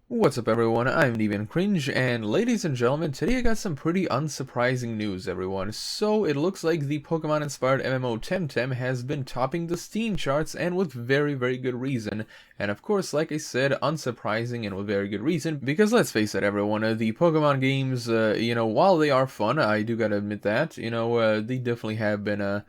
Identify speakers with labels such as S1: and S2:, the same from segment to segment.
S1: What's up everyone, I'm Deviant Cringe, and ladies and gentlemen, today I got some pretty unsurprising news everyone. So it looks like the Pokemon inspired MMO Temtem has been topping the Steam charts, and with very good reason. And of course, like I said, unsurprising and with very good reason, because let's face it everyone, the Pokemon games, while they are fun, I do gotta admit that, they definitely have been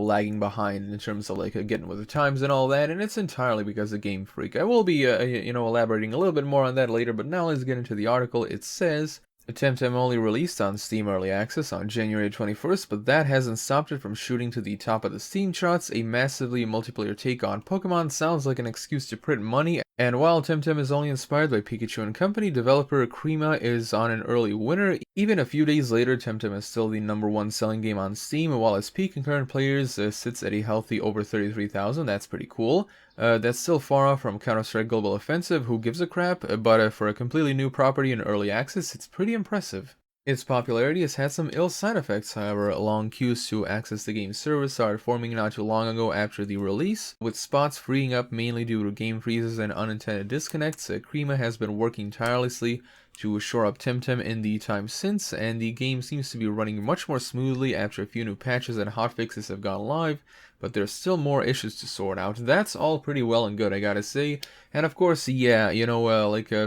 S1: lagging behind in terms of getting with the times and all that, and it's entirely because of Game Freak. I will be elaborating a little bit more on that later, but now let's get into the article. It says Temtem only released on Steam Early Access on January 21st, but that hasn't stopped it from shooting to the top of the Steam charts. A massively multiplayer take on Pokemon sounds like an excuse to print money, and while Temtem is only inspired by Pikachu and Company, developer Crema is on an early winner. Even a few days later, Temtem is still the #1 selling game on Steam, while its peak concurrent players sits at a healthy over 33,000. That's pretty cool. That's still far off from Counter-Strike Global Offensive, who gives a crap, but for a completely new property in early access, it's pretty impressive. Its popularity has had some ill side effects, however. Long queues to access the game's servers started forming not too long ago after the release, with spots freeing up mainly due to game freezes and unintended disconnects. Crema has been working tirelessly to shore up Temtem in the time since, and the game seems to be running much more smoothly after a few new patches and hotfixes have gone live, but there's still more issues to sort out. That's all pretty well and good, I gotta say. And of course, yeah,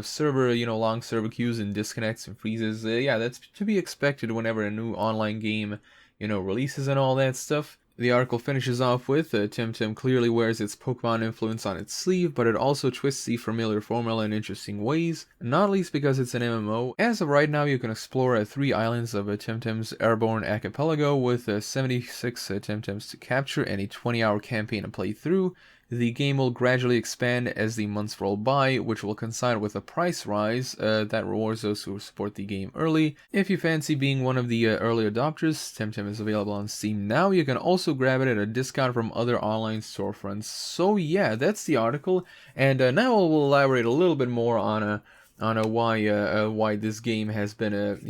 S1: server, long server queues and disconnects and freezes, yeah, that's to be expected whenever a new online game, releases and all that stuff. The article finishes off with, Temtem clearly wears its Pokemon influence on its sleeve, but it also twists the familiar formula in interesting ways, not least because it's an MMO. As of right now, you can explore 3 islands of Temtem's airborne archipelago with 76 Temtems to capture and a 20-hour campaign to play through. The game will gradually expand as the months roll by, which will coincide with a price rise that rewards those who support the game early. If you fancy being one of the early adopters, Temtem is available on Steam now. You can also grab it at a discount from other online storefronts. So yeah, that's the article, and now we'll elaborate a little bit more on why this game has been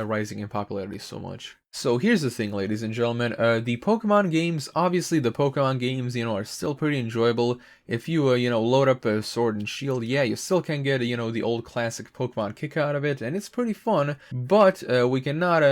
S1: rising in popularity so much. So here's the thing, ladies and gentlemen, the Pokemon games, obviously the Pokemon games, are still pretty enjoyable. If you, load up a Sword and Shield, yeah, you still can get, the old classic Pokemon kick out of it, and it's pretty fun, but we cannot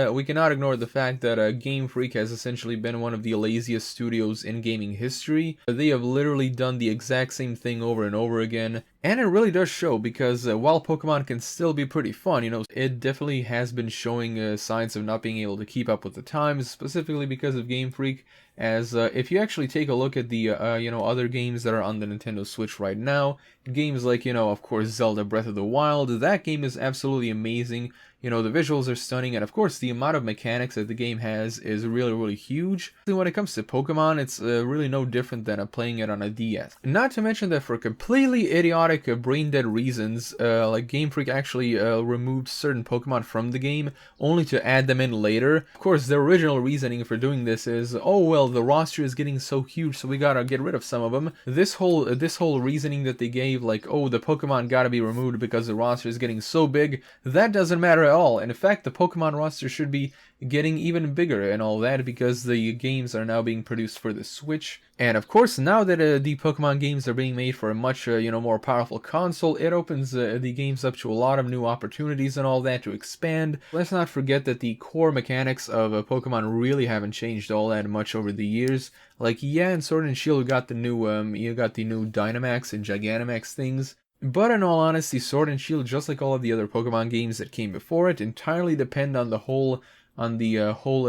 S1: ignore the fact that Game Freak has essentially been one of the laziest studios in gaming history. They have literally done the exact same thing over and over again, and it really does show, because while Pokemon can still be pretty fun, it definitely has been showing signs of not being able to keep up with the times, specifically because of Game Freak. As if you actually take a look at the other games that are on the Nintendo Switch right now, games like of course Zelda Breath of the Wild, that game is absolutely amazing. The visuals are stunning, and of course the amount of mechanics that the game has is really huge. When it comes to Pokemon, it's really no different than playing it on a DS. Not to mention that for completely idiotic, brain-dead reasons, like Game Freak actually removed certain Pokemon from the game, only to add them in later. Of course, their original reasoning for doing this is, oh well, the roster is getting so huge, so we gotta get rid of some of them. This whole reasoning that they gave, like, oh, the Pokemon gotta be removed because the roster is getting so big, that doesn't matter at all. And in fact, the Pokemon roster should be getting even bigger and all that, because the games are now being produced for the Switch. And of course, now that the Pokemon games are being made for a much more powerful console, it opens the games up to a lot of new opportunities and all that to expand. Let's not forget that the core mechanics of Pokemon really haven't changed all that much over the years. Like, yeah, in Sword and Shield you got the new Dynamax and Gigantamax things. But in all honesty, Sword and Shield, just like all of the other Pokemon games that came before it, entirely depend on the whole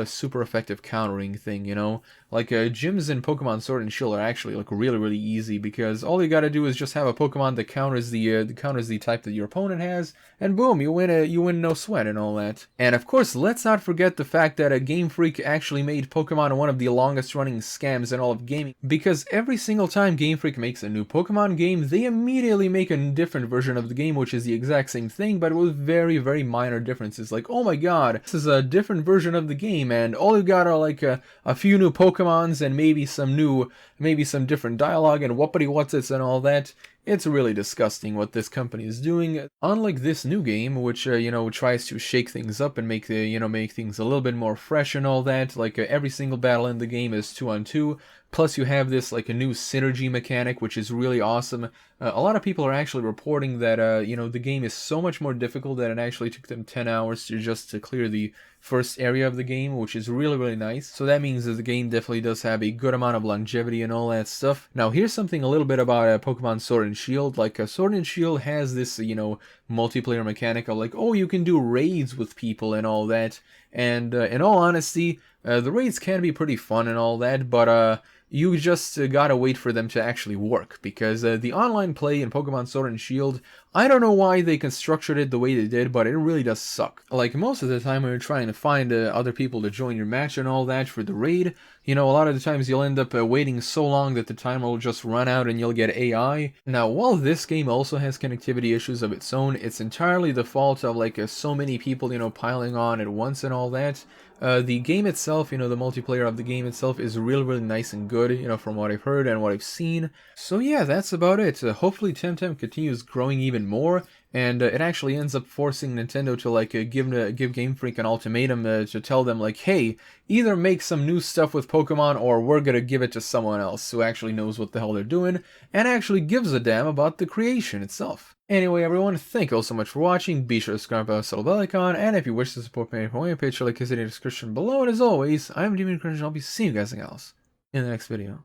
S1: super effective countering thing, Like, gyms in Pokemon Sword and Shield are actually, like, really easy, because all you gotta do is just have a Pokemon that counters the type that your opponent has, and boom, you win no sweat and all that. And of course, let's not forget the fact that Game Freak actually made Pokemon one of the longest running scams in all of gaming, because every single time Game Freak makes a new Pokemon game, they immediately make a different version of the game, which is the exact same thing, but with very minor differences. Like, oh my god, this is a different version of the game, and all you got are like a few new Pokemons and maybe some new maybe some different dialogue and whoopity what's it's and all that. It's really disgusting what this company is doing. Unlike this new game, which tries to shake things up and make make things a little bit more fresh and all that. Like every single battle in the game is 2-on-2. Plus, you have this like a new synergy mechanic, which is really awesome. A lot of people are actually reporting that the game is so much more difficult that it actually took them 10 hours to clear the first area of the game, which is really nice. So that means that the game definitely does have a good amount of longevity and all that stuff. Now here's something a little bit about Pokemon Sword and Shield. Like Sword and Shield has this multiplayer mechanic of like, oh, you can do raids with people and all that. And in all honesty, the raids can be pretty fun and all that, but you just gotta wait for them to actually work, because the online play in Pokemon Sword and Shield, I don't know why they constructed it the way they did, but it really does suck. Like, most of the time when you're trying to find other people to join your match and all that for the raid, a lot of the times you'll end up waiting so long that the timer will just run out and you'll get AI. Now, while this game also has connectivity issues of its own, it's entirely the fault of like so many people, piling on at once and all that. The game itself, the multiplayer of the game itself is really nice and good, from what I've heard and what I've seen. So yeah, that's about it. Hopefully Temtem continues growing even more, and it actually ends up forcing Nintendo to like give Game Freak an ultimatum to tell them like, hey, either make some new stuff with Pokemon or we're gonna give it to someone else who actually knows what the hell they're doing and actually gives a damn about the creation itself. Anyway, everyone, thank you all so much for watching. Be sure to subscribe by the bell icon, and if you wish to support me on my page, like is in the description below. And as always, I'm Demon Cringe, and I'll be seeing you guys else in the next video.